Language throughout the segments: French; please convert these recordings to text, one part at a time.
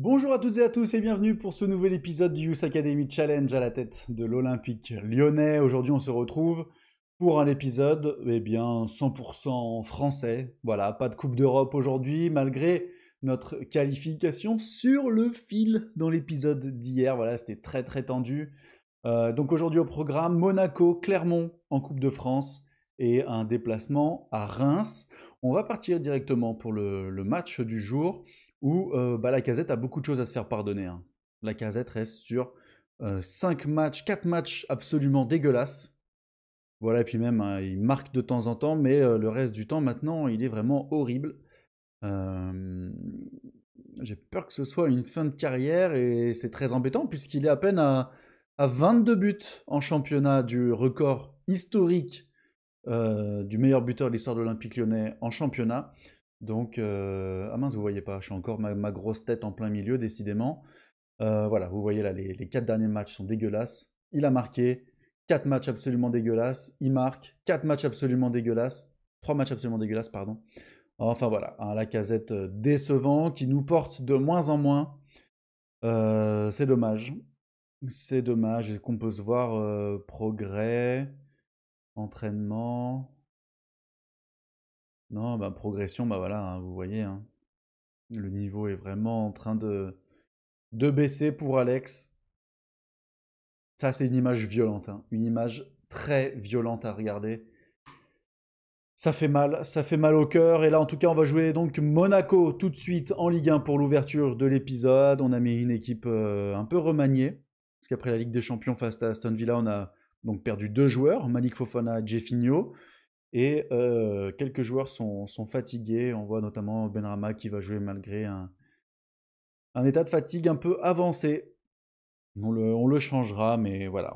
Bonjour à toutes et à tous et bienvenue pour ce nouvel épisode du Youth Academy Challenge à la tête de l'Olympique lyonnais. Aujourd'hui, on se retrouve pour un épisode 100% français. Voilà, pas de Coupe d'Europe aujourd'hui malgré notre qualification sur le fil dans l'épisode d'hier. Voilà, c'était très très tendu. Donc aujourd'hui au programme, Monaco, Clermont en Coupe de France et un déplacement à Reims. On va partir directement pour le match du jour où Lacazette a beaucoup de choses à se faire pardonner, hein. Lacazette reste sur 5 matchs, 4 matchs absolument dégueulasses. Voilà, et puis même, hein, il marque de temps en temps, mais le reste du temps, maintenant, il est vraiment horrible. Euh, J'ai peur que ce soit une fin de carrière, et c'est très embêtant, puisqu'il est à peine à 22 buts en championnat du record historique du meilleur buteur de l'histoire de l'Olympique lyonnais en championnat. Donc, ah mince, vous voyez pas, je suis encore ma grosse tête en plein milieu, décidément. Voilà, vous voyez là, les 4 derniers matchs sont dégueulasses. Il a marqué 4 matchs absolument dégueulasses. Il marque 4 matchs absolument dégueulasses. 3 matchs absolument dégueulasses, pardon. Enfin voilà, un Lacazette décevant qui nous porte de moins en moins. C'est dommage. C'est dommage. Est-ce qu'on peut se voir progrès, entraînement? Non, bah progression, bah voilà, hein, vous voyez, hein. Le niveau est vraiment en train de baisser pour Alex. Ça, c'est une image violente, hein. Une image très violente à regarder. Ça fait mal au cœur. Et là, en tout cas, on va jouer donc Monaco tout de suite en Ligue 1 pour l'ouverture de l'épisode. On a mis une équipe un peu remaniée. Parce qu'après la Ligue des Champions face à Aston Villa, on a donc perdu 2 joueurs, Malik Fofana et Jefinho. Et quelques joueurs sont fatigués. On voit notamment Benrahma qui va jouer malgré un état de fatigue un peu avancé. On le changera, mais voilà,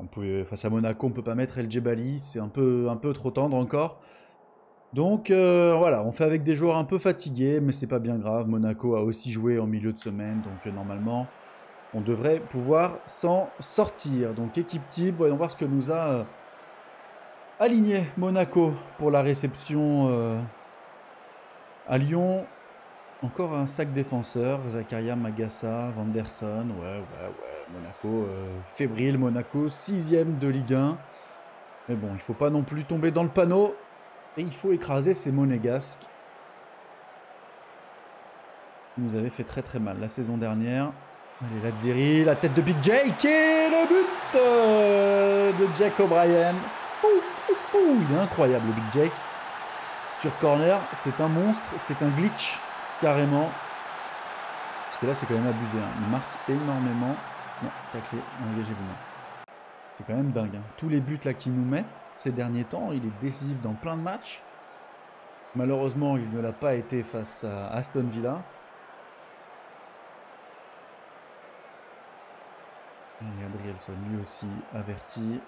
face à Monaco, on peut pas mettre El Djebali, c'est un peu trop tendre encore. Donc voilà, on fait avec des joueurs un peu fatigués, mais c'est pas bien grave. Monaco a aussi joué en milieu de semaine, donc normalement, on devrait pouvoir s'en sortir. Donc équipe type, voyons voir ce que nous a aligné Monaco pour la réception à Lyon. Encore un sac défenseur, Zakaria, Magassa, Vanderson, ouais, Monaco, fébrile, Monaco, 6ème de Ligue 1. Mais bon, il faut pas non plus tomber dans le panneau, et il faut écraser ces Monégasques, qui nous avaient fait très très mal la saison dernière. Allez, Lazzeri, la tête de Big Jake, et le but de Jack O'Brien. Il est incroyable le Big Jake. Sur corner, c'est un monstre, c'est un glitch, carrément. Parce que là, c'est quand même abusé, hein. Il marque énormément. Non, taclé, engagez-vous. C'est quand même dingue, hein. Tous les buts là qu'il nous met ces derniers temps, il est décisif dans plein de matchs. Malheureusement, il ne l'a pas été face à Aston Villa. Et Adrielson, lui aussi, averti.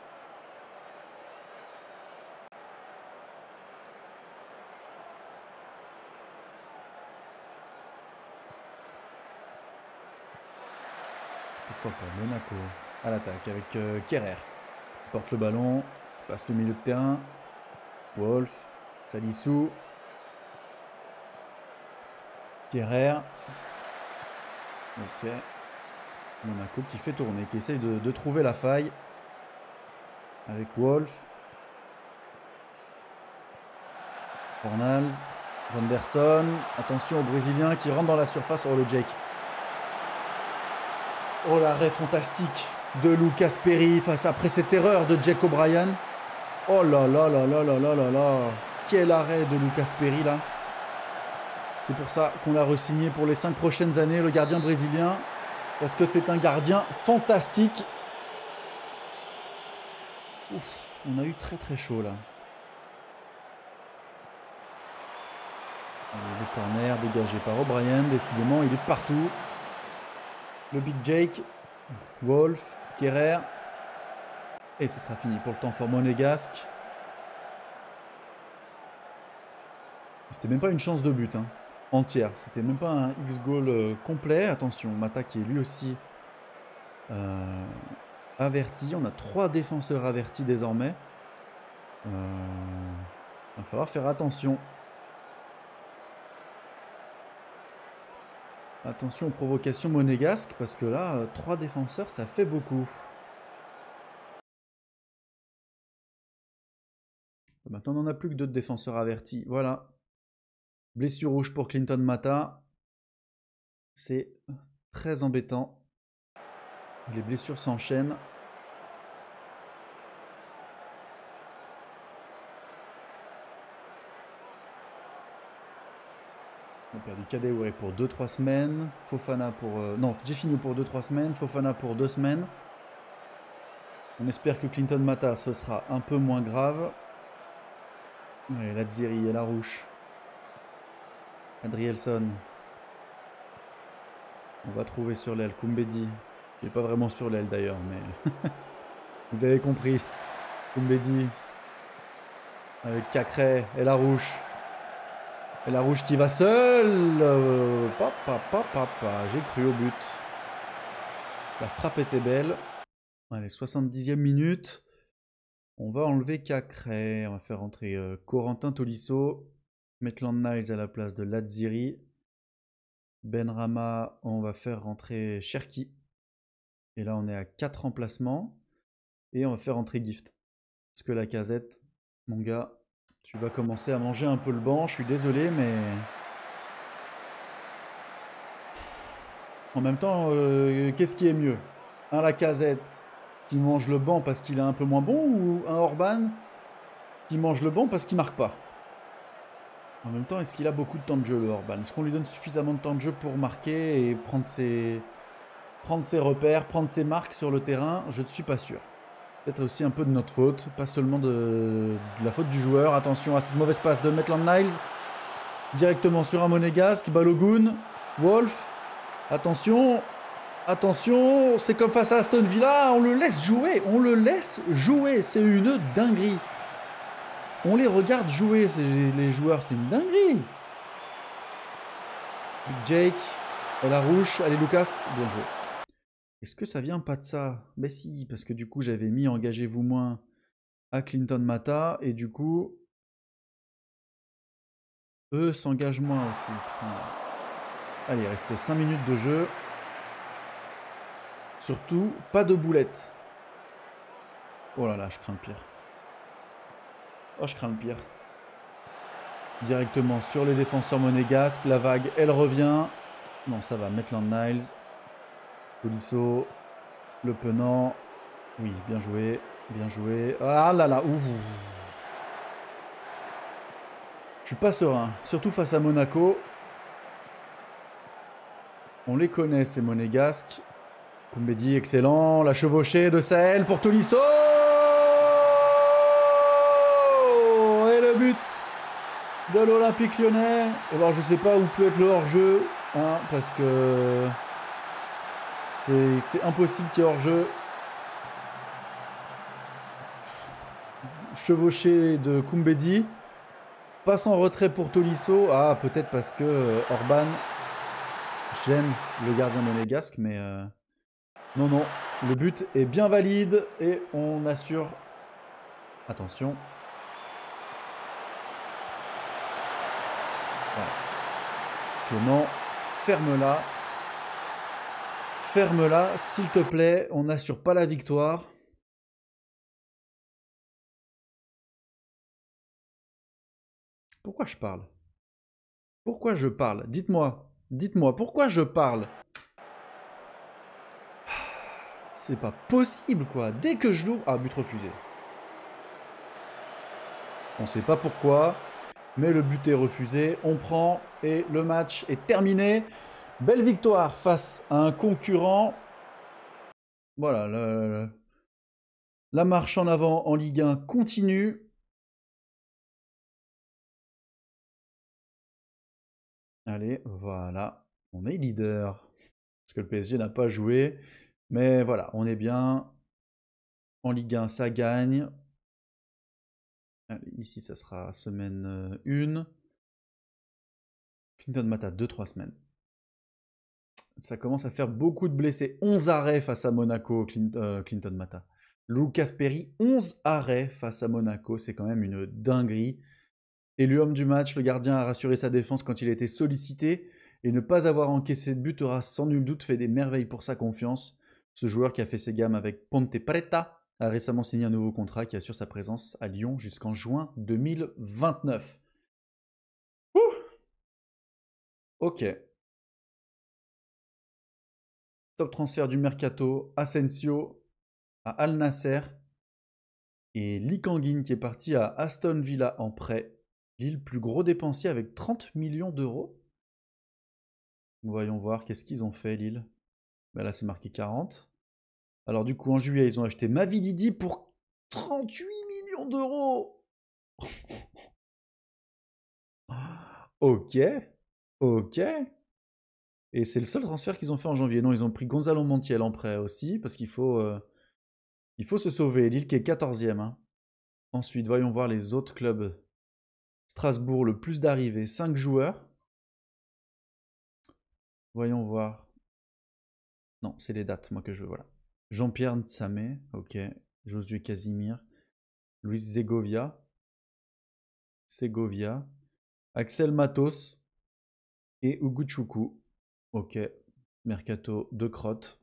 Pourquoi pas Monaco à l'attaque avec Kerrer. Il porte le ballon, passe le milieu de terrain. Wolf, Salissou. Kerrer. Ok. Monaco qui fait tourner, qui essaye de trouver la faille. Avec Wolf. Fornals. Vanderson. Attention au Brésilien qui rentre dans la surface. Oh le Jake. Oh l'arrêt fantastique de Lucas Perry après cette erreur de Jack O'Brien. Oh là là là là là là là là. Quel arrêt de Lucas Perry là. C'est pour ça qu'on l'a re-signé pour les 5 prochaines années, le gardien brésilien. Parce que c'est un gardien fantastique. Ouf, on a eu très très chaud là. Allez, le corner dégagé par O'Brien. Décidément, il est partout. Le Big Jake. Wolf. Kerrer. Et ce sera fini pour le temps fort monégasque. C'était même pas une chance de but, hein, entière. C'était même pas un X-goal complet. Attention, Mata qui est lui aussi averti. On a 3 défenseurs avertis désormais. Il va falloir faire attention. Attention aux provocations monégasques, parce que là, 3 défenseurs, ça fait beaucoup. Maintenant, on n'en a plus que 2 défenseurs avertis. Voilà. Blessure rouge pour Clinton Mata. C'est très embêtant. Les blessures s'enchaînent. On a perdu Kadewere pour 2-3 semaines. Fofana pour... non, Djefinho pour 2-3 semaines. Fofana pour 2 semaines. On espère que Clinton Mata, ce sera un peu moins grave. Ouais, Lazzeri et Larouche. Adrielson. On va trouver sur l'aile Koumbedi. Il n'est pas vraiment sur l'aile d'ailleurs, mais... Vous avez compris. Koumbedi. Avec Cacré et Larouche. Et Larouche qui va seul. J'ai cru au but. La frappe était belle. Allez, 70e minute. On va enlever Cacré. On va faire rentrer Corentin Tolisso. Maitland Niles à la place de Lazzeri. Benrahma, on va faire rentrer Cherki. Et là, on est à 4 remplacements. Et on va faire rentrer Gift. Parce que Lacazette, mon gars, tu vas commencer à manger un peu le banc. Je suis désolé, mais... En même temps, qu'est-ce qui est mieux? Un Lacazette qui mange le banc parce qu'il est un peu moins bon, ou un Orban qui mange le banc parce qu'il marque pas? En même temps, est-ce qu'il a beaucoup de temps de jeu, le Orban? Est-ce qu'on lui donne suffisamment de temps de jeu pour marquer et prendre ses repères, prendre ses marques sur le terrain? Je ne suis pas sûr. Peut-être aussi un peu de notre faute, pas seulement de la faute du joueur. Attention à cette mauvaise passe de Maitland Niles. Directement sur un Monégasque, Balogun, Wolf. Attention, attention, c'est comme face à Aston Villa, on le laisse jouer, c'est une dinguerie. On les regarde jouer, les joueurs, c'est une dinguerie. Jake, Larouche, allez Lucas, bien joué. Est-ce que ça vient pas de ça? Ben si, parce que du coup j'avais mis engagez-vous moins à Clinton Mata, et du coup, eux s'engagent moins aussi. Putain. Allez, il reste 5 minutes de jeu. Surtout, pas de boulettes. Oh là là, je crains le pire. Oh, je crains le pire. Directement sur les défenseurs monégasques. La vague, elle revient. Non, ça va. Maitland Niles. Tolisso. Le Penant. Oui, bien joué. Bien joué. Ah là là. Ouh. Je suis pas serein. Surtout face à Monaco. On les connaît, ces monégasques. Koumbedi, excellent. La chevauchée de Sahel pour Tolisso. Et le but de l'Olympique Lyonnais. Alors je sais pas où peut être le hors-jeu, hein, parce que c'est impossible qu'il y ait hors-jeu. Chevauché de Koumbedi. Passe en retrait pour Tolisso. Ah, peut-être parce que Orban gêne le gardien monégasque, mais non, non. Le but est bien valide et on assure. Attention. Voilà. Clément, ferme-la. Ferme-la, s'il te plaît. On n'assure pas la victoire. Pourquoi je parle? Pourquoi je parle? Dites-moi. Dites-moi, pourquoi je parle? C'est pas possible, quoi. Dès que je l'ouvre... Ah, but refusé. On sait pas pourquoi, mais le but est refusé. On prend et le match est terminé. Belle victoire face à un concurrent. Voilà, la marche en avant en Ligue 1 continue. Allez, voilà. On est leader. Parce que le PSG n'a pas joué. Mais voilà, on est bien. En Ligue 1, ça gagne. Allez, ici, ça sera semaine 1. Clinton Mata, 2-3 semaines. Ça commence à faire beaucoup de blessés. 11 arrêts face à Monaco, Clinton Mata. Lucas Perry, 11 arrêts face à Monaco. C'est quand même une dinguerie. Élu homme du match, le gardien a rassuré sa défense quand il a été sollicité. Et ne pas avoir encaissé de but aura sans nul doute fait des merveilles pour sa confiance. Ce joueur qui a fait ses gammes avec Ponte Preta a récemment signé un nouveau contrat qui assure sa présence à Lyon jusqu'en juin 2029. Ouh, ok. Top transfert du mercato, Asensio à Al Nasser et Lee Kang-in qui est parti à Aston Villa en prêt. Lille plus gros dépensier avec 30 millions d'euros. Voyons voir qu'est-ce qu'ils ont fait Lille. Ben là c'est marqué 40. Alors du coup en juillet ils ont acheté Mavididi pour 38 millions d'euros. Ok, ok. Et c'est le seul transfert qu'ils ont fait en janvier. Non, ils ont pris Gonzalo Montiel en prêt aussi, parce qu'il faut se sauver. Lille qui est 14e. Hein. Ensuite, voyons voir les autres clubs. Strasbourg, le plus d'arrivées, 5 joueurs. Voyons voir. Non, c'est les dates, moi que je veux, voilà. Jean-Pierre Ntsame, ok. Josué Casimir. Luis Segovia. Axel Matos. Et Uguchuku. Ok. Mercato de crotte.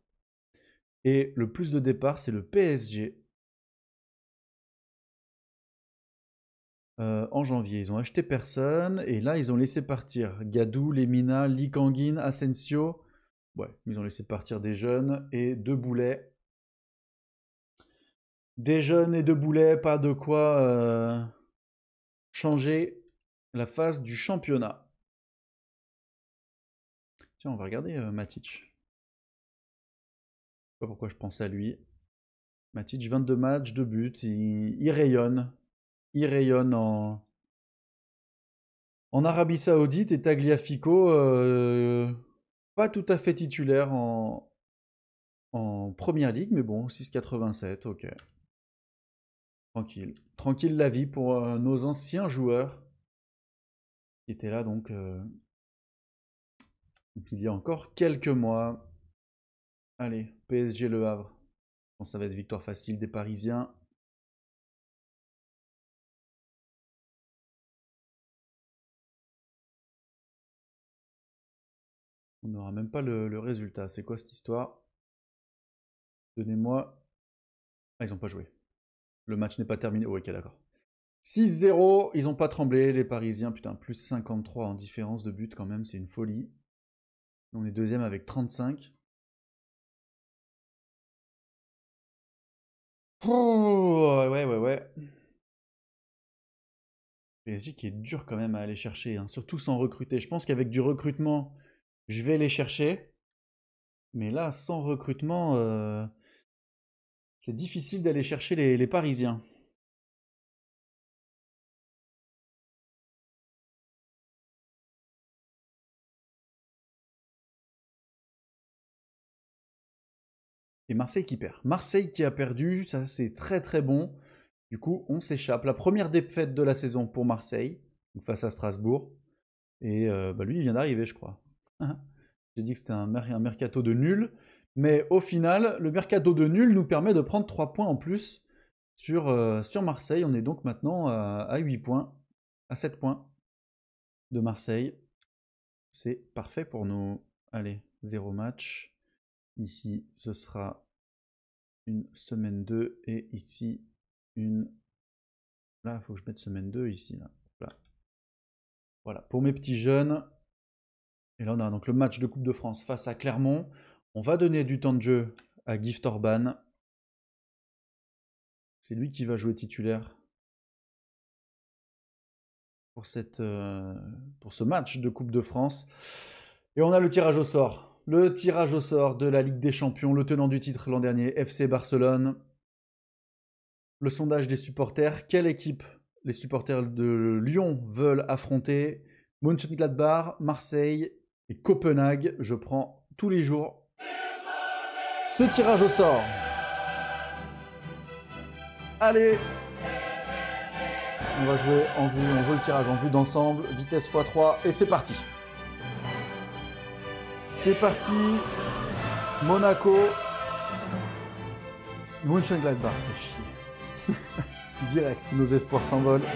Et le plus de départ, c'est le PSG. En janvier, ils ont acheté personne. Et là, ils ont laissé partir Gadou, Lemina, Lee Kang-in, Asensio. Ouais, ils ont laissé partir des jeunes et 2 boulets. Des jeunes et 2 boulets, pas de quoi changer la phase du championnat. Tiens, on va regarder Matic. Je sais pas pourquoi je pense à lui. Matic, 22 matchs, 2 buts. Il rayonne. Il rayonne en Arabie Saoudite et Tagliafico, pas tout à fait titulaire en Première Ligue, mais bon, 6,87, ok. Tranquille. Tranquille la vie pour nos anciens joueurs qui étaient là donc il y a encore quelques mois. Allez, PSG Le Havre. Bon, ça va être victoire facile des Parisiens. On n'aura même pas le résultat. C'est quoi cette histoire? Donnez-moi. Ah, ils n'ont pas joué. Le match n'est pas terminé. Oh, ok, d'accord. 6-0, ils n'ont pas tremblé, les Parisiens. Putain, plus 53 en différence de but quand même, c'est une folie. On est deuxième avec 35. Oh, ouais. PSG qui est dur quand même à aller chercher, hein, surtout sans recruter. Je pense qu'avec du recrutement, je vais les chercher. Mais là, sans recrutement, c'est difficile d'aller chercher les Parisiens. Et Marseille qui perd. Marseille qui a perdu, ça c'est très très bon. Du coup, on s'échappe. La première défaite de la saison pour Marseille, face à Strasbourg. Et lui, il vient d'arriver, je crois. J'ai dit que c'était un mercato de nul. Mais au final, le mercato de nul nous permet de prendre 3 points en plus sur Marseille. On est donc maintenant à 8 points, à 7 points de Marseille. C'est parfait pour nous. Allez, 0 match. Ici, ce sera une semaine 2 et ici, une... Là, il faut que je mette semaine 2 ici. Là. Voilà, pour mes petits jeunes. Et là, on a donc le match de Coupe de France face à Clermont. On va donner du temps de jeu à Gift Orban. C'est lui qui va jouer titulaire pour ce match de Coupe de France. Et on a le tirage au sort. Le tirage au sort de la Ligue des Champions, le tenant du titre l'an dernier, FC Barcelone. Le sondage des supporters. Quelle équipe les supporters de Lyon veulent affronter? Mönchengladbach, Marseille et Copenhague. Je prends tous les jours ce tirage au sort. Allez, on va jouer en vue, on veut le tirage en vue d'ensemble, vitesse x3 et c'est parti. C'est parti, Monaco, Mönchengladbach, fait chier. Direct, nos espoirs s'envolent.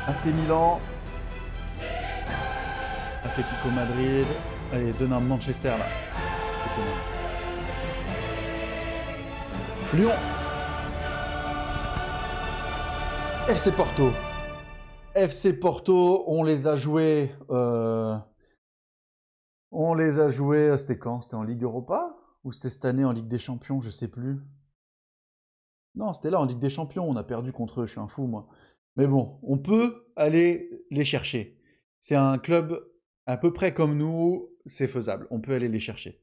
AC Milan, Atlético Madrid. Allez, donnez Manchester là. Lyon. FC Porto. FC Porto, on les a joués. C'était quand? C'était en Ligue Europa? Ou c'était cette année en Ligue des Champions? Je sais plus. Non, c'était là en Ligue des Champions. On a perdu contre eux. Je suis un fou, moi. Mais bon, on peut aller les chercher. C'est un club à peu près comme nous. C'est faisable. On peut aller les chercher.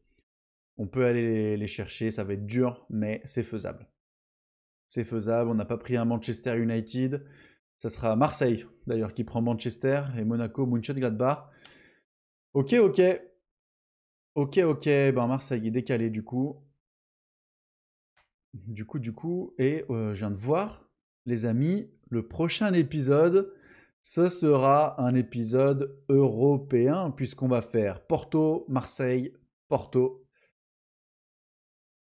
On peut aller les chercher. Ça va être dur, mais c'est faisable. C'est faisable. On n'a pas pris un Manchester United. Ça sera Marseille, d'ailleurs, qui prend Manchester et Monaco, Mönchengladbach. Ok. Ok. Ben, Marseille est décalé, du coup. Et je viens de voir, les amis, le prochain épisode, ce sera un épisode européen, puisqu'on va faire Porto, Marseille, Porto.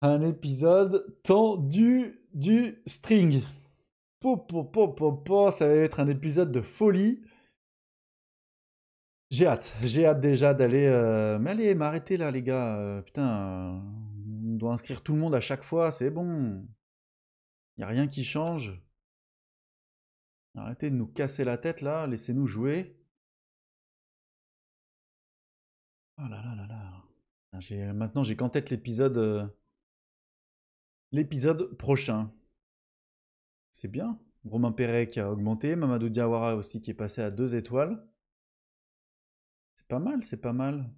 Un épisode tendu du string. Ça va être un épisode de folie. J'ai hâte déjà d'aller... Mais allez, m'arrêtez là les gars, putain, on doit inscrire tout le monde à chaque fois, c'est bon. Y a rien qui change. Arrêtez de nous casser la tête là, laissez-nous jouer. Oh là là là là. Maintenant j'ai qu'en tête l'épisode prochain. C'est bien. Romain Perret qui a augmenté, Mamadou Diawara aussi qui est passé à 2 étoiles. C'est pas mal, c'est pas mal.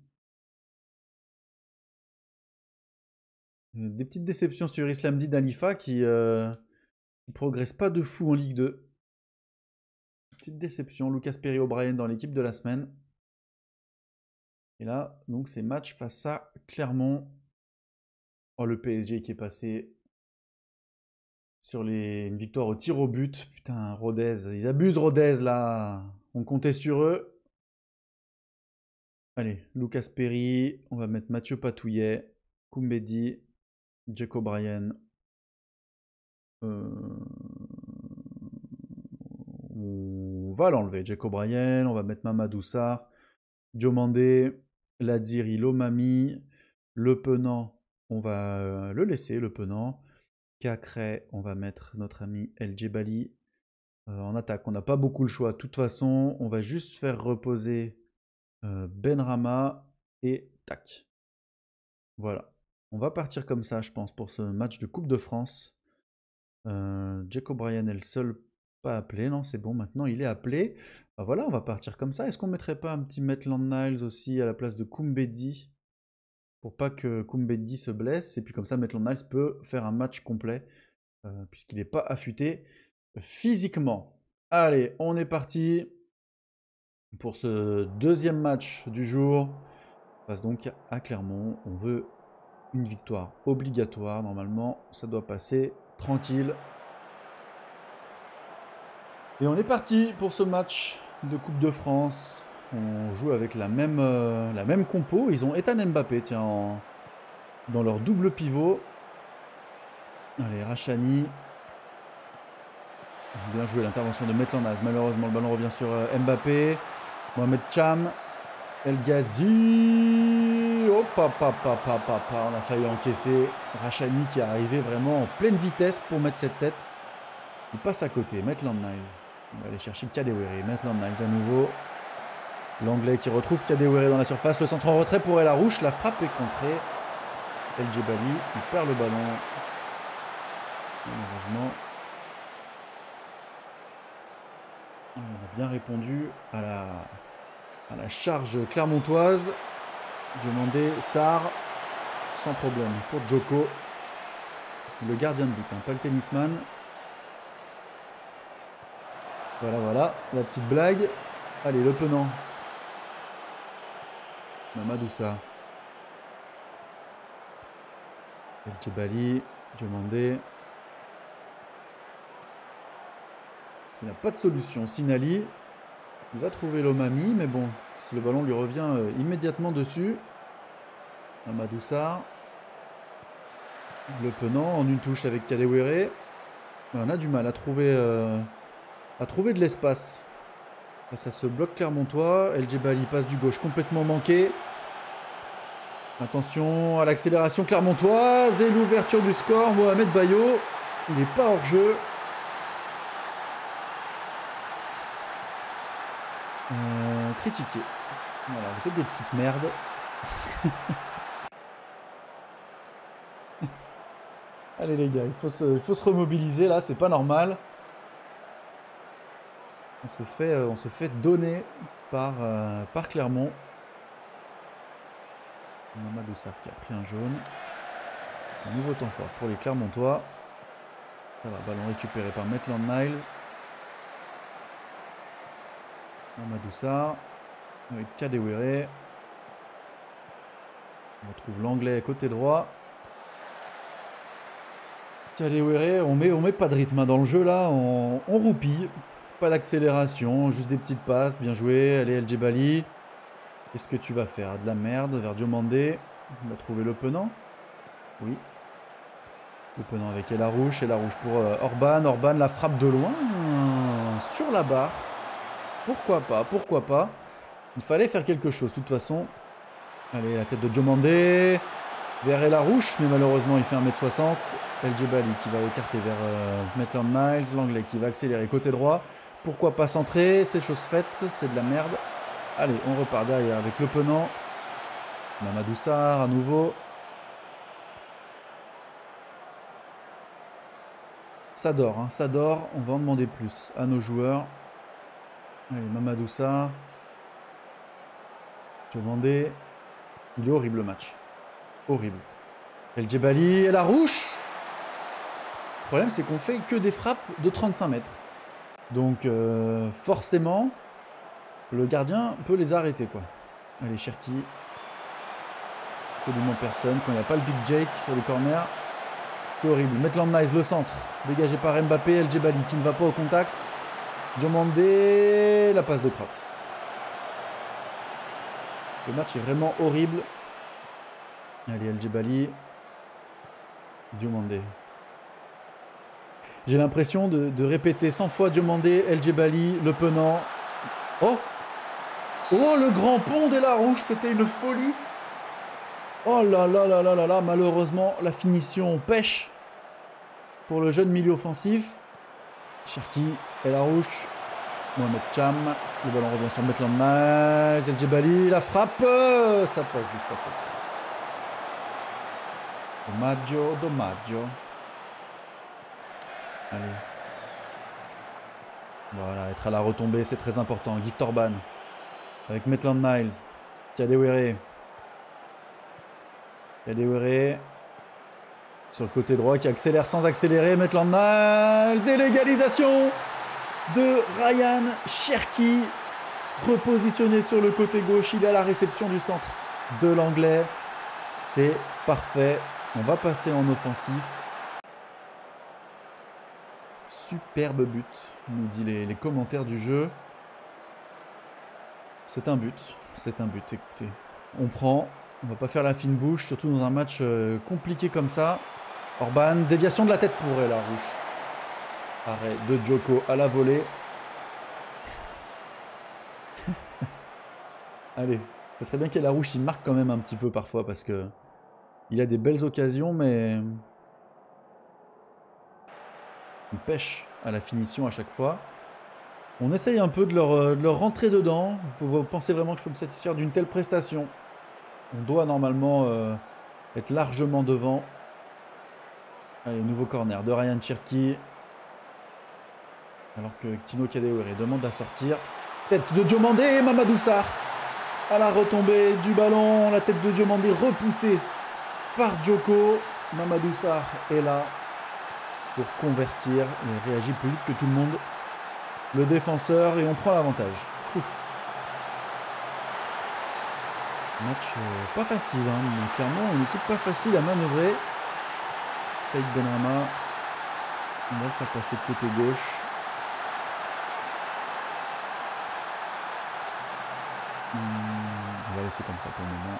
Des petites déceptions sur Islamdi Dalifa qui progresse pas de fou en Ligue 2. Petite déception, Lucas Perry O'Brien dans l'équipe de la semaine. Et là, donc c'est match face à Clermont. Oh, le PSG qui est passé sur une victoire au tir au but. Putain, Rodez, ils abusent Rodez là. On comptait sur eux. Allez, Lucas Perry, on va mettre Mathieu Patouillet, Koumbedi, Jack O'Brien. On va l'enlever, Jack O'Brien, on va mettre Mamadou Sarr, Diomandé, Ladiri, Lomami, Le Penant, on va le laisser, Le Penant. Cacré, on va mettre notre ami El Djebali. En attaque, on n'a pas beaucoup le choix. De toute façon, on va juste faire reposer Benrahma et tac. Voilà. On va partir comme ça, je pense, pour ce match de Coupe de France. Jack O'Brien est le seul pas appelé. Non, c'est bon, maintenant il est appelé. Bah voilà, on va partir comme ça. Est-ce qu'on mettrait pas un petit Maitland Niles aussi à la place de Koumbedi pour pas que Koumbedi se blesse? Et puis comme ça, Maitland Niles peut faire un match complet puisqu'il n'est pas affûté physiquement. Allez, on est parti pour ce deuxième match du jour. On passe donc à Clermont. On veut une victoire obligatoire. Normalement, ça doit passer tranquille. Et on est parti pour ce match de Coupe de France. On joue avec la même compo. Ils ont Ethan Mbappé, tiens, dans leur double pivot. Allez, Rachani. Bien joué l'intervention de Maitland Niles. Malheureusement, le ballon revient sur Mbappé. Mohamed Cham. El Ghazi. Oh, papa. On a failli encaisser. Rachani qui est arrivé vraiment en pleine vitesse pour mettre cette tête. Il passe à côté. Maitland Niles. On va aller chercher Kadewere. Maitland Niles à nouveau. L'anglais qui retrouve Kadewere dans la surface. Le centre en retrait pour El Arouche. La frappe est contrée. El Djebali, il perd le ballon. Malheureusement. On a bien répondu à la charge clermontoise. Demandé Sarr. Sans problème pour Djoko. Le gardien de but, hein, pas le tennisman. Voilà, la petite blague. Allez, Le Penant. Mamadou Sarr. El Djebali, Diomandé. Il n'a pas de solution. Sinali, il va trouver Lomami, mais bon, si le ballon lui revient immédiatement dessus. Mamadou Sarr. Le Penant en une touche avec Kadewere. On a du mal à trouver de l'espace. Là, ça se bloque Clermontois. El Djebali passe du gauche complètement manqué. Attention à l'accélération clermontoise et l'ouverture du score. Mohamed Bayo, il n'est pas hors jeu. Critiqué. Voilà, vous êtes des petites merdes. Allez les gars, il faut se remobiliser là, c'est pas normal. On se fait donner par Clermont. Mamadou Sarr qui a pris un jaune. Un nouveau temps fort pour les Clermontois. Ça va, ballon récupéré par Maitland Niles. Mamadou Sarr avec Kadewere. On retrouve l'anglais côté droit. Kadewere, on met pas de rythme dans le jeu là, on roupille. Pas d'accélération, juste des petites passes, bien joué. Allez El Djebali. Qu'est-ce que tu vas faire? De la merde vers Diomandé. On va trouver Le Penant. Oui. Le Penant avec El Arouche pour Orban. Orban la frappe de loin. Sur la barre. Pourquoi pas, pourquoi pas. Il fallait faire quelque chose, de toute façon. Allez, la tête de Diomandé. Vers El Arouche, mais malheureusement il fait 1m60. El Djebali qui va écarter vers Maitland Niles. L'anglais qui va accélérer côté droit. Pourquoi pas centrer? C'est chose faite, c'est de la merde. Allez, on repart derrière avec Le Penant. Mamadou Sarr à nouveau. Ça dort, hein, ça dort. On va en demander plus à nos joueurs. Allez, Mamadou Sarr. Diomandé. Il est horrible le match. Horrible. El Djebali, El Arouche. Le problème, c'est qu'on fait que des frappes de 35 mètres. Donc, forcément, le gardien peut les arrêter, quoi. Allez, Cherki. Absolument personne. Quand il n'y a pas le Big Jake sur les corners, c'est horrible. Maitland Niles, le centre. Dégagé par Mbappé. El Djebali qui ne va pas au contact. Diomandé. La passe de crotte. Le match est vraiment horrible. Allez, El Djebali. Diomandé. J'ai l'impression de répéter 100 fois Diomandé, El Djebali, Le Penant. Oh! Oh, le grand pont d'El Arouche, c'était une folie! Oh là là là là là là, malheureusement, la finition pêche pour le jeune milieu offensif. Cherki, El Arouche, Mohamed Cham. Le ballon revient sur Maitland Niles, El Djebali, la frappe, ça passe juste à côté. Domaggio, domaggio. Allez. Voilà, être à la retombée, c'est très important. Gift Orban. Avec Maitland Niles. Kadewere. Kadewere. Sur le côté droit qui accélère sans accélérer. Maitland Niles. Et l'égalisation de Ryan Cherki. Repositionné sur le côté gauche. Il est à la réception du centre de l'anglais. C'est parfait. On va passer en offensif. Superbe but, nous dit les commentaires du jeu. C'est un but, écoutez. On prend, on va pas faire la fine bouche, surtout dans un match compliqué comme ça. Orban, déviation de la tête pour El Arouche. Arrêt de Djoko à la volée. Allez, ça serait bien qu'El Arouche il marque quand même un petit peu parfois parce que il a des belles occasions, mais il pêche à la finition à chaque fois. On essaye un peu de leur rentrer dedans. Vous pensez vraiment que je peux me satisfaire d'une telle prestation? On doit normalement être largement devant. Allez, nouveau corner de Ryan Cherki. Alors que Tino Kadewere demande à sortir. Tête de Diomandé, Mamadou Sarr. À la retombée du ballon, la tête de Diomandé repoussée par Djoko. Mamadou Sarr est là pour convertir. Il réagit plus vite que tout le monde. Le défenseur et on prend l'avantage. Match pas facile, hein, mais clairement une équipe pas facile à manœuvrer. Saïd Benrahma. On va le faire passer de côté gauche. On va laisser comme ça pour le moment.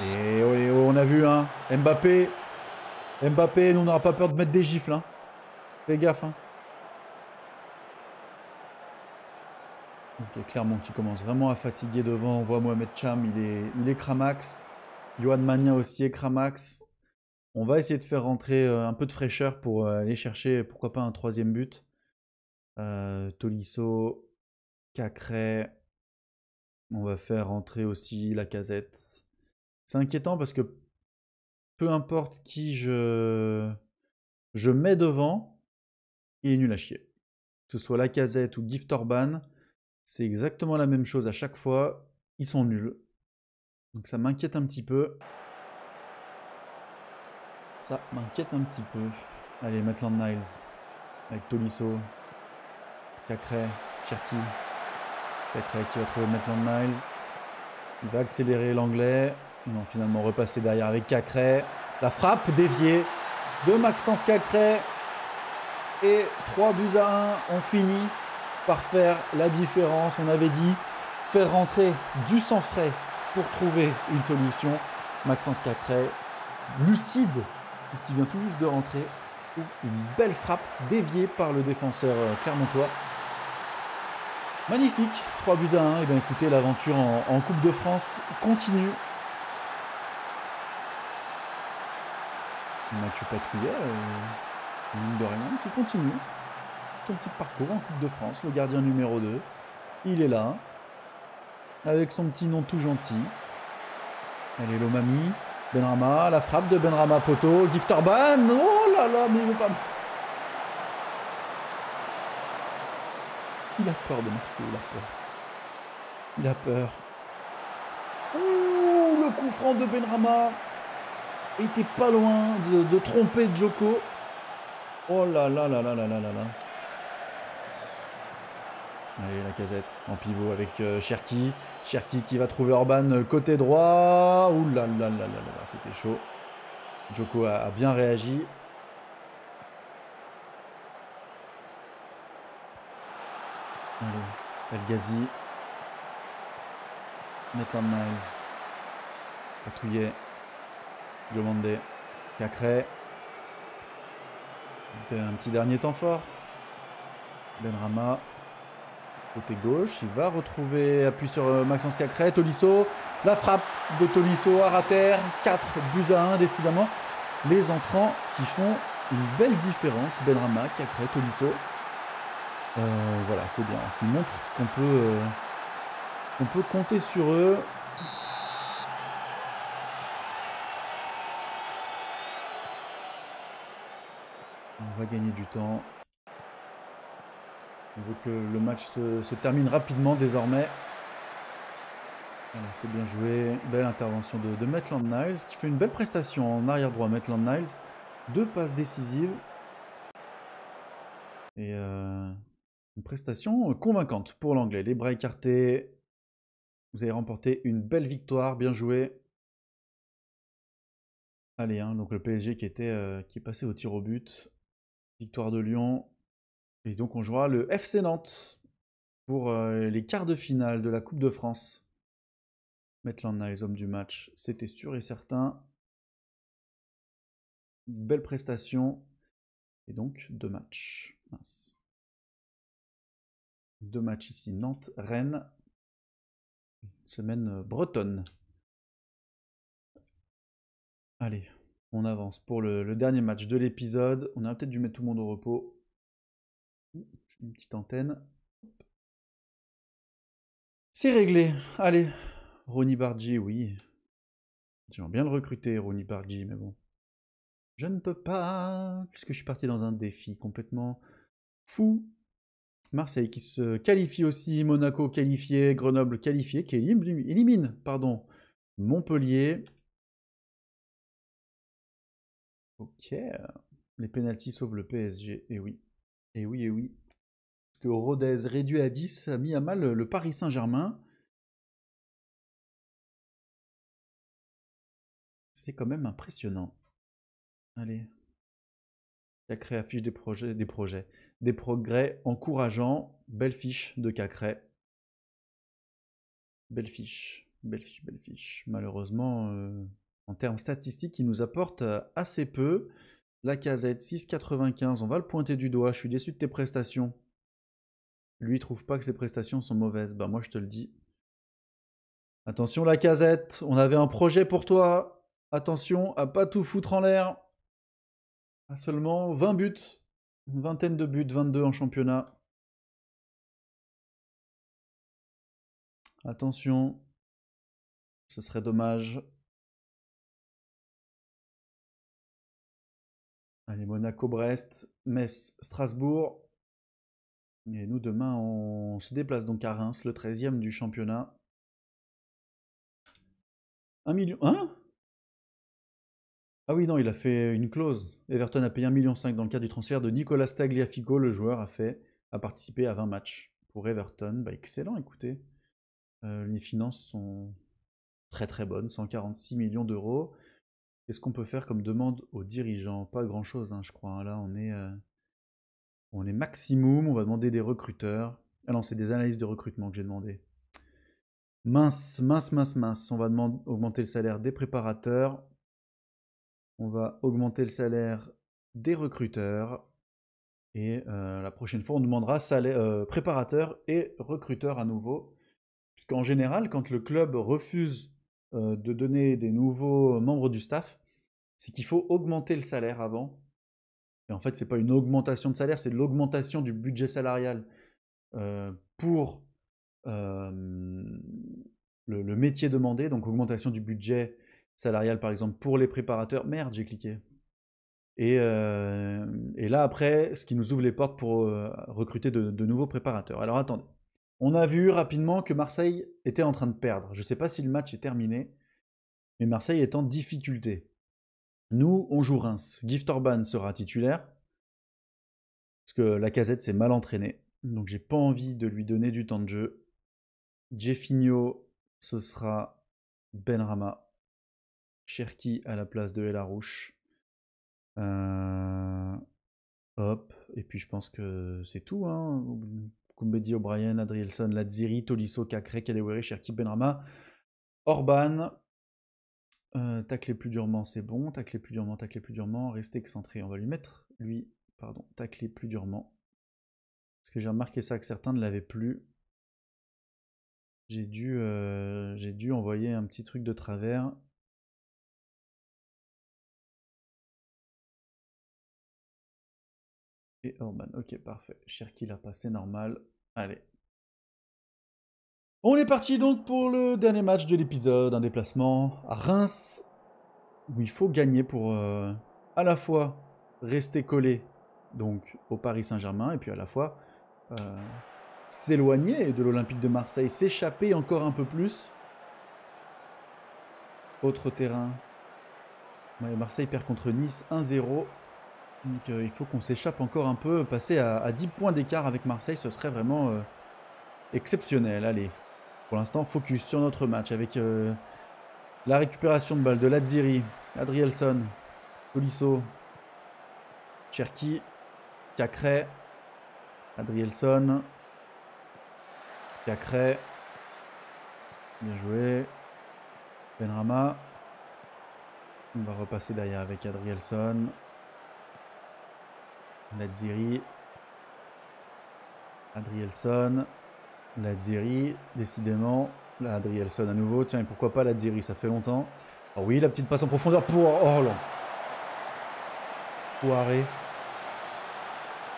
Et oh, on a vu, hein, Mbappé. Mbappé, nous on n'aura pas peur de mettre des gifles. Hein. Fais gaffe. Hein. Donc Clermont qui commence vraiment à fatiguer devant. On voit Mohamed Cham, il est cramax. Yohan Magnin aussi est cramax. On va essayer de faire rentrer un peu de fraîcheur pour aller chercher, pourquoi pas, un troisième but. Tolisso, Cacré. On va faire rentrer aussi Lacazette. C'est inquiétant parce que peu importe qui je mets devant, il est nul à chier. Que ce soit Lacazette ou Gift Orban, c'est exactement la même chose à chaque fois. Ils sont nuls. Donc ça m'inquiète un petit peu. Ça m'inquiète un petit peu. Allez, Maitland Niles. Avec Tolisso. Cacré. Cherki. Cacré qui va trouver Maitland Niles. Il va accélérer l'anglais. Ils vont finalement repasser derrière avec Cacré. La frappe déviée de Maxence Cacré. Et 3 buts à 1. On finit par faire la différence. On avait dit faire rentrer du sang frais pour trouver une solution. Maxence Cacré, lucide, puisqu'il vient tout juste de rentrer. Une belle frappe déviée par le défenseur clermontois. Magnifique, 3 buts à 1. Et bien écoutez, l'aventure en Coupe de France continue. Mathieu Patrouillet, mine de rien, qui continue son petit parcours en Coupe de France. Le gardien numéro 2, il est là, avec son petit nom tout gentil. Allez, Lomami, Benrahma, la frappe de Benrahma poteau, Gift Orban, oh là là, mais il veut pas... Il a peur de marquer, il a peur. Il a peur. Ouh, le coup franc de Benrahma était pas loin de tromper Djoko. Oh là là là là là là là là. Allez, Lacazette en pivot avec Cherki. Cherki qui va trouver Orban côté droit. Ouh là là là là là, c'était chaud. Djoko a bien réagi. Allez, El Ghazi. Maitland Niles. Patrouillet. Diomandé. Cacré. Un petit dernier temps fort. Benrahma. Côté gauche, il va retrouver appui sur Maxence Cacré. Tolisso. La frappe de Tolisso à terre. 4 buts à 1, décidément. Les entrants qui font une belle différence. Benrahma, Cacré, Tolisso. Voilà, c'est bien. Ça montre qu'on peut compter sur eux. On va gagner du temps. On veut que le match se termine rapidement désormais. C'est bien joué. Belle intervention de Maitland Niles qui fait une belle prestation en arrière droit. Maitland Niles, 2 passes décisives. Et une prestation convaincante pour l'anglais. Les bras écartés. Vous avez remporté une belle victoire. Bien joué. Allez, hein, donc le PSG qui est passé au tir au but. Victoire de Lyon. Et donc on jouera le FC Nantes pour les quarts de finale de la Coupe de France. Maitland Niles, homme du match, c'était sûr et certain. Une belle prestation. Et donc 2 matchs. Mince. 2 matchs ici. Nantes-Rennes. Semaine bretonne. Allez, on avance pour le dernier match de l'épisode. On a peut-être dû mettre tout le monde au repos. Une petite antenne. C'est réglé. Allez, Ronny Bardji, oui. J'aimerais bien le recruter, Ronny Bardji, mais bon. Je ne peux pas, puisque je suis parti dans un défi complètement fou. Marseille qui se qualifie aussi, Monaco qualifié, Grenoble qualifié, qui élimine Montpellier. Ok, les pénaltys sauvent le PSG, et oui, et oui, et oui. Parce que Rodez réduit à 10 a mis à mal le Paris Saint-Germain. C'est quand même impressionnant. Allez. Cacré affiche des progrès encourageants. Belle fiche de Cacré. Belle fiche, belle fiche, belle fiche. Malheureusement, en termes statistiques, il nous apporte assez peu. Lacazette, 6,95, on va le pointer du doigt. Je suis déçu de tes prestations. Lui, il trouve pas que ses prestations sont mauvaises. Bah moi, je te le dis. Attention, Lacazette, on avait un projet pour toi. Attention à pas tout foutre en l'air. À seulement 20 buts. Une vingtaine de buts, 22 en championnat. Attention. Ce serait dommage. Allez, Monaco-Brest, Metz, Strasbourg. Et nous, demain, on se déplace donc à Reims, le 13e du championnat. 1 million... Hein? Ah oui, non, il a fait une clause. Everton a payé 1,5 million dans le cadre du transfert de Nicolas Tagliafico. Le joueur a participé à 20 matchs pour Everton. Bah, excellent, écoutez. Les finances sont très très bonnes, 146 millions d'euros. Qu'est-ce qu'on peut faire comme demande aux dirigeants? Pas grand-chose, hein, je crois. Hein. Là, on est maximum. On va demander des recruteurs. Ah non, c'est des analyses de recrutement que j'ai demandé. Mince, mince, mince, mince. On va augmenter le salaire des préparateurs. On va augmenter le salaire des recruteurs. Et la prochaine fois, on demandera préparateur et recruteur à nouveau. Puisqu'en général, quand le club refuse de donner des nouveaux membres du staff, c'est qu'il faut augmenter le salaire avant. Et en fait, ce n'est pas une augmentation de salaire, c'est l'augmentation du budget salarial pour le métier demandé. Donc, augmentation du budget salarial, par exemple, pour les préparateurs. Merde, j'ai cliqué. Et là, après, ce qui nous ouvre les portes pour recruter de nouveaux préparateurs. Alors, attendez. On a vu rapidement que Marseille était en train de perdre. Je ne sais pas si le match est terminé, mais Marseille est en difficulté. Nous, on joue Reims. Gift Orban sera titulaire, parce que Lacazette s'est mal entraîné. Donc, j'ai pas envie de lui donner du temps de jeu. Jeffinho, ce sera Benrahma. Cherki à la place de El Arouche. Hop, et puis je pense que c'est tout. Hein. Koumbedi, O'Brien, Adrielson, Lazziri, Tolisso, Cacré, Kadewere, Cherki, Benrahma, Orban. Tacler plus durement, c'est bon. Tacler plus durement, tacler plus durement. Rester excentré, on va lui mettre, lui, pardon, tacler plus durement. Parce que j'ai remarqué ça, que certains ne l'avaient plus. J'ai dû envoyer un petit truc de travers. Et Orban, ok, parfait. Cherki l'a passé normal. Allez. On est parti donc pour le dernier match de l'épisode, un déplacement à Reims, où il faut gagner pour à la fois rester collé donc au Paris Saint-Germain, et puis à la fois s'éloigner de l'Olympique de Marseille, s'échapper encore un peu plus. Autre terrain. Ouais, Marseille perd contre Nice 1-0. Donc il faut qu'on s'échappe encore un peu. Passer à 10 points d'écart avec Marseille, ce serait vraiment exceptionnel. Allez, pour l'instant, focus sur notre match avec la récupération de balle de Lazziri, Adrielson, Tolisso, Cherki, Cacré, Adrielson, Cacré, bien joué, Benrahma. On va repasser derrière avec Adrielson, Lazziri, Adrielson, Lazziri, décidément, là, Adrielson à nouveau, tiens, et pourquoi pas Lazziri, ça fait longtemps. Oh oui, la petite passe en profondeur pour Orlan. Poiré.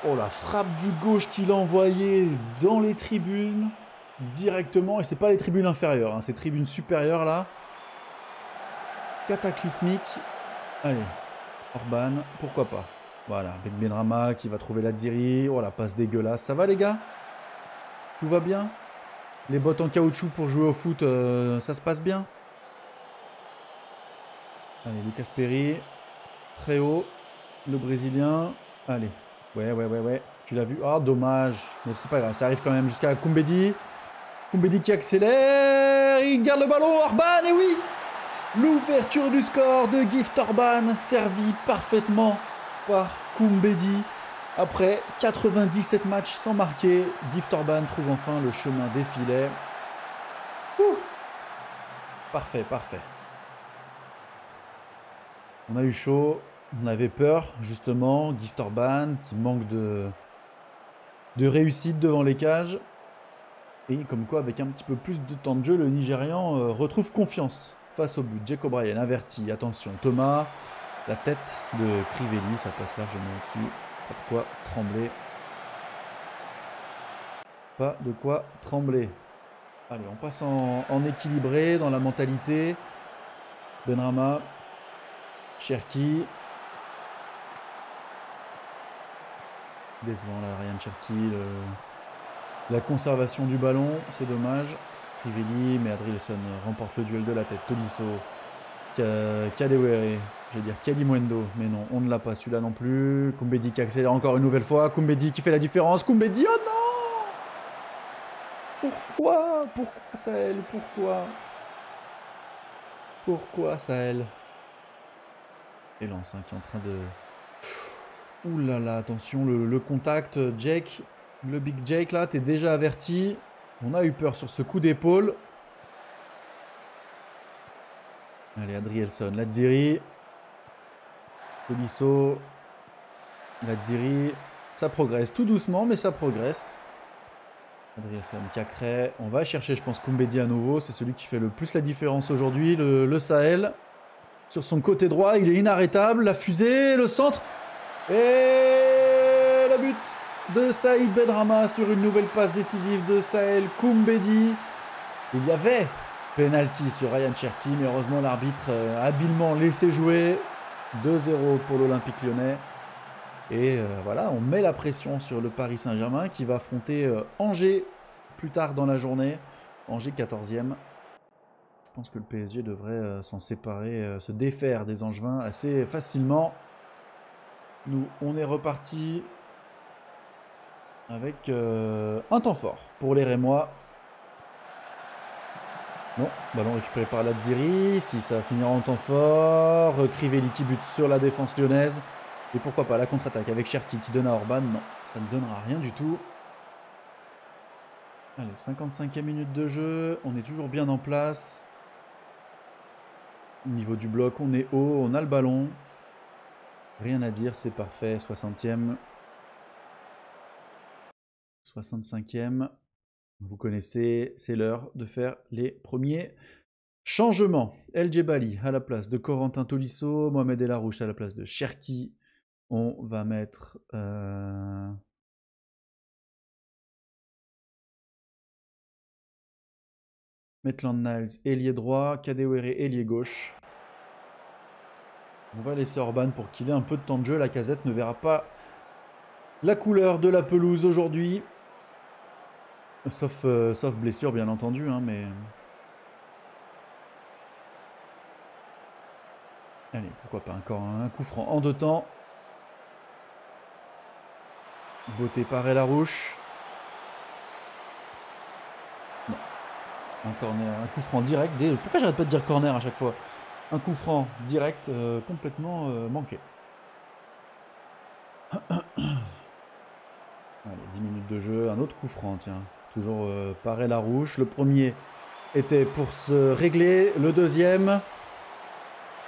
Oh, la frappe du gauche qu'il a envoyée dans les tribunes, directement, et c'est pas les tribunes inférieures, hein, c'est tribunes supérieures là. Cataclysmique. Allez, Orban, pourquoi pas. Voilà, avec Benrahma qui va trouver Lazziri. Oh, la passe dégueulasse. Ça va les gars? Tout va bien? Les bottes en caoutchouc pour jouer au foot, ça se passe bien? Allez, Lucas Perry. Très haut. Le Brésilien. Allez. Ouais. Tu l'as vu? Ah, dommage. Mais c'est pas grave, ça arrive quand même jusqu'à Koumbedi. Koumbedi qui accélère. Il garde le ballon. Orban, et oui! L'ouverture du score de Gift Orban, servi parfaitement par Koumbedi. Après 97 matchs sans marquer, Gift Orban trouve enfin le chemin des filets. Ouh. Parfait. On a eu chaud, on avait peur justement. Gift Orban qui manque de de réussite devant les cages. Et comme quoi, avec un petit peu plus de temps de jeu, le Nigérian retrouve confiance face au but. Jack O'Brien averti, attention, Thomas, la tête de Crivelli, ça passe largement au-dessus. Pas de quoi trembler. Pas de quoi trembler. Allez, on passe en équilibré, dans la mentalité. Benrahma, Cherki. Décevant là, Ryan Cherki. La conservation du ballon, c'est dommage. Crivelli, mais Adrielson remporte le duel de la tête. Tolisso, Kadewere, je vais dire Kalimwendo, mais non, on ne l'a pas celui-là non plus. Koumbedi qui accélère encore une nouvelle fois. Koumbedi qui fait la différence. Koumbedi, oh non! Pourquoi Sahel? Pourquoi Sahel? Et Lance qui est en train de... Ouh là là, attention, le contact, Jake, le Big Jake là, t'es déjà averti. On a eu peur sur ce coup d'épaule. Allez, Adrielson, Lazziri. Tolisso. Lazziri. Ça progresse tout doucement, mais ça progresse. Adrielson, Cacré. On va chercher, je pense, Koumbedi à nouveau. C'est celui qui fait le plus la différence aujourd'hui, le Sahel. Sur son côté droit, il est inarrêtable. La fusée, le centre. Et le but de Saïd Benrahma sur une nouvelle passe décisive de Sahel Koumbedi. Il y avait penalty sur Ryan Cherki, mais heureusement l'arbitre a habilement laissé jouer. 2-0 pour l'Olympique Lyonnais. Et voilà, on met la pression sur le Paris Saint-Germain qui va affronter Angers plus tard dans la journée. Angers 14e. Je pense que le PSG devrait s'en séparer, se défaire des Angevins assez facilement. Nous, on est reparti avec un temps fort pour les Rémois. Non, ballon récupéré par Lazziri. Si ça va finir en temps fort. Crivelli qui bute sur la défense lyonnaise. Et pourquoi pas la contre-attaque avec Cherki qui donne à Orban. Non, ça ne donnera rien du tout. Allez, 55e minute de jeu. On est toujours bien en place. Au niveau du bloc, on est haut. On a le ballon. Rien à dire, c'est parfait. 60e. 65e. Vous connaissez, c'est l'heure de faire les premiers changements. El Djebali à la place de Corentin Tolisso. Mohamed El Arouche à la place de Cherki. On va mettre... Maitland-Niles, ailier droit. Kadewere, ailier gauche. On va laisser Orban pour qu'il ait un peu de temps de jeu. La Casette ne verra pas la couleur de la pelouse aujourd'hui. Sauf blessure, bien entendu, hein, mais... Allez, pourquoi pas, encore un coup franc en deux temps. Beauté par El Arouche. Non. Un corner, un coup franc direct. Pourquoi j'arrête pas de dire corner à chaque fois? Un coup franc direct, complètement manqué. Allez, 10 minutes de jeu, un autre coup franc, tiens. Toujours par El Arouche. Le premier était pour se régler. Le deuxième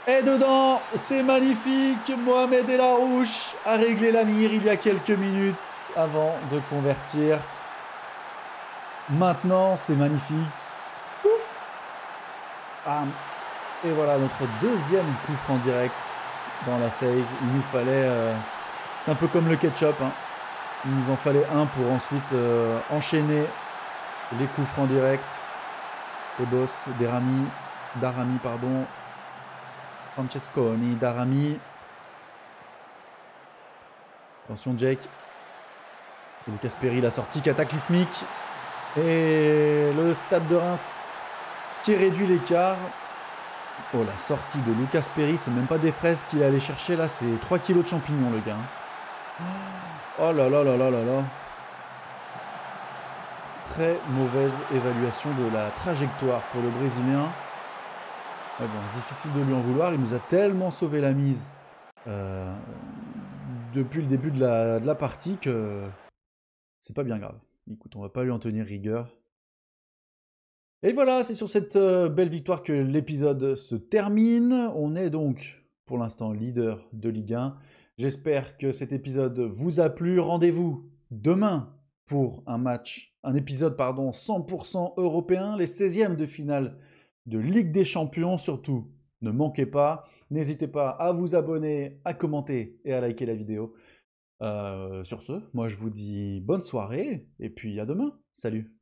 est dedans. C'est magnifique. Mohamed El Arouche a réglé la mire il y a quelques minutes avant de convertir. Maintenant, c'est magnifique. Ouf. Ah. Et voilà notre deuxième coup franc direct dans la save. Il nous fallait... c'est un peu comme le ketchup, hein. Il nous en fallait un pour ensuite enchaîner les coups francs directs. Ebos, Darami, pardon. Francesconi, Darami. Attention Jake. Lucas Perry, la sortie cataclysmique. Et le Stade de Reims qui réduit l'écart. Oh, la sortie de Lucas Perry, c'est même pas des fraises qu'il allait chercher là, c'est 3 kilos de champignons le gars. Oh là là là là là là. Très mauvaise évaluation de la trajectoire pour le Brésilien. Mais bon, difficile de lui en vouloir, il nous a tellement sauvé la mise depuis le début de la partie que c'est pas bien grave. Écoute, on va pas lui en tenir rigueur. Et voilà, c'est sur cette belle victoire que l'épisode se termine. On est donc, pour l'instant, leader de Ligue 1. J'espère que cet épisode vous a plu. Rendez-vous demain pour un épisode 100% européen, les 16e de finale de Ligue des Champions. Surtout, ne manquez pas, n'hésitez pas à vous abonner, à commenter et à liker la vidéo. Sur ce, moi je vous dis bonne soirée et puis à demain. Salut.